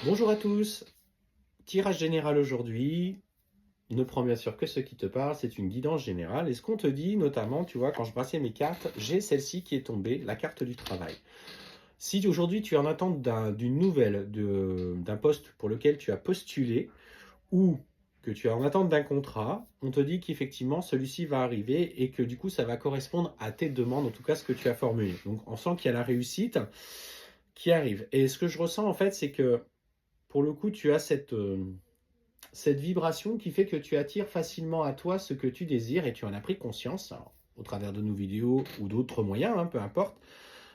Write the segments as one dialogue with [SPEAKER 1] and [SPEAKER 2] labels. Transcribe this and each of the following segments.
[SPEAKER 1] Bonjour à tous, tirage général aujourd'hui. Ne prends bien sûr que ce qui te parle, c'est une guidance générale. Et ce qu'on te dit, notamment, tu vois, quand je brassais mes cartes, j'ai celle-ci qui est tombée, la carte du travail. Si aujourd'hui tu es en attente d'une nouvelle, d'un poste pour lequel tu as postulé, ou que tu es en attente d'un contrat, on te dit qu'effectivement celui-ci va arriver et que du coup ça va correspondre à tes demandes, en tout cas ce que tu as formulé. Donc on sent qu'il y a la réussite qui arrive. Et ce que je ressens en fait, c'est que pour le coup tu as cette vibration qui fait que tu attires facilement à toi ce que tu désires et tu en as pris conscience, alors, au travers de nos vidéos ou d'autres moyens, hein, peu importe.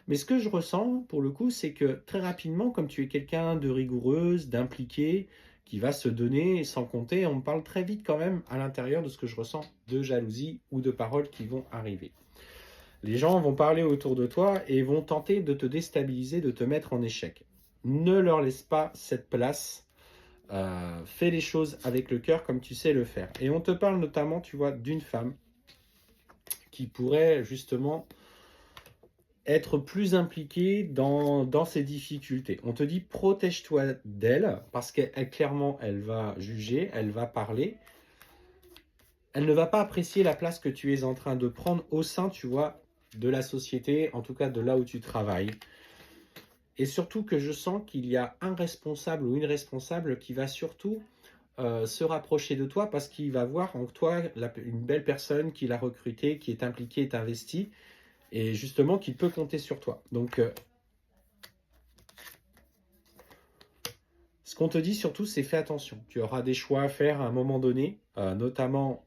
[SPEAKER 1] Mais ce que je ressens, pour le coup, c'est que très rapidement, comme tu es quelqu'un de rigoureuse, d'impliqué, qui va se donner sans compter, on me parle très vite quand même à l'intérieur de ce que je ressens de jalousie ou de paroles qui vont arriver. Les gens vont parler autour de toi et vont tenter de te déstabiliser, de te mettre en échec. Ne leur laisse pas cette place. Fais les choses avec le cœur comme tu sais le faire. Et on te parle notamment, tu vois, d'une femme qui pourrait justement être plus impliquée dans ces difficultés. On te dit protège-toi d'elle parce qu'elle clairement elle va juger, elle va parler, elle ne va pas apprécier la place que tu es en train de prendre au sein, tu vois, de la société, en tout cas de là où tu travailles. Et surtout que je sens qu'il y a un responsable ou une responsable qui va surtout se rapprocher de toi parce qu'il va voir en toi une belle personne qu'il a recrutée, qui est impliquée, est investie et justement qui peut compter sur toi. Donc, ce qu'on te dit surtout, c'est fais attention. Tu auras des choix à faire à un moment donné, notamment,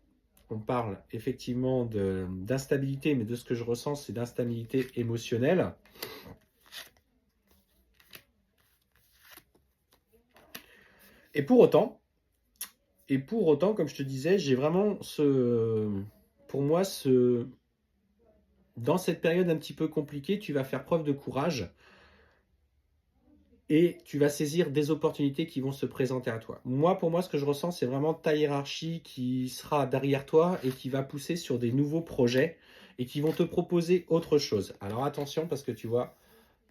[SPEAKER 1] on parle effectivement d'instabilité, mais de ce que je ressens, c'est d'instabilité émotionnelle. Et pour autant, comme je te disais, j'ai vraiment pour moi, dans cette période un petit peu compliquée, tu vas faire preuve de courage et tu vas saisir des opportunités qui vont se présenter à toi. Moi, pour moi, ce que je ressens, c'est vraiment ta hiérarchie qui sera derrière toi et qui va pousser sur des nouveaux projets et qui vont te proposer autre chose. Alors attention, parce que tu vois,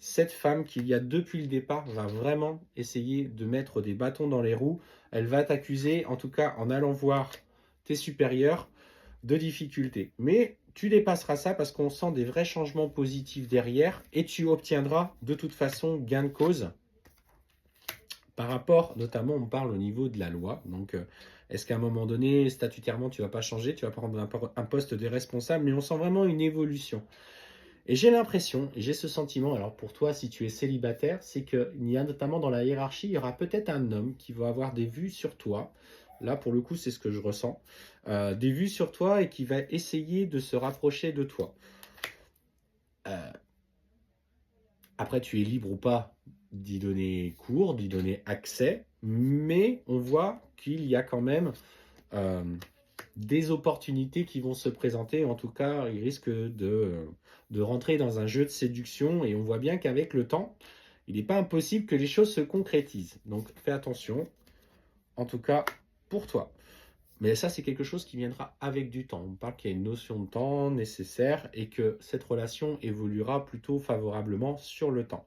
[SPEAKER 1] cette femme qu'il y a depuis le départ va vraiment essayer de mettre des bâtons dans les roues. Elle va t'accuser, en tout cas en allant voir tes supérieurs, de difficultés. Mais tu dépasseras ça parce qu'on sent des vrais changements positifs derrière et tu obtiendras de toute façon gain de cause. Par rapport, notamment, on parle au niveau de la loi. Donc, est-ce qu'à un moment donné, statutairement, tu ne vas pas changer, tu vas prendre un poste de responsable, mais on sent vraiment une évolution. Et j'ai l'impression, et j'ai ce sentiment, alors pour toi, si tu es célibataire, c'est qu'il y a notamment dans la hiérarchie, il y aura peut-être un homme qui va avoir des vues sur toi. Là, pour le coup, c'est ce que je ressens. Des vues sur toi et qui va essayer de se rapprocher de toi. Euh, Après, tu es libre ou pas d'y donner cours, d'y donner accès, mais on voit qu'il y a quand même euh, des opportunités qui vont se présenter. En tout cas, il risque de rentrer dans un jeu de séduction et on voit bien qu'avec le temps, il n'est pas impossible que les choses se concrétisent. Donc, fais attention, en tout cas pour toi. Mais ça, c'est quelque chose qui viendra avec du temps. On parle qu'il y a une notion de temps nécessaire et que cette relation évoluera plutôt favorablement sur le temps.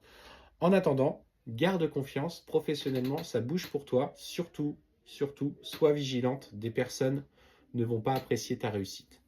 [SPEAKER 1] En attendant, garde confiance, professionnellement, ça bouge pour toi. Surtout, sois vigilante, des personnes ne vont pas apprécier ta réussite.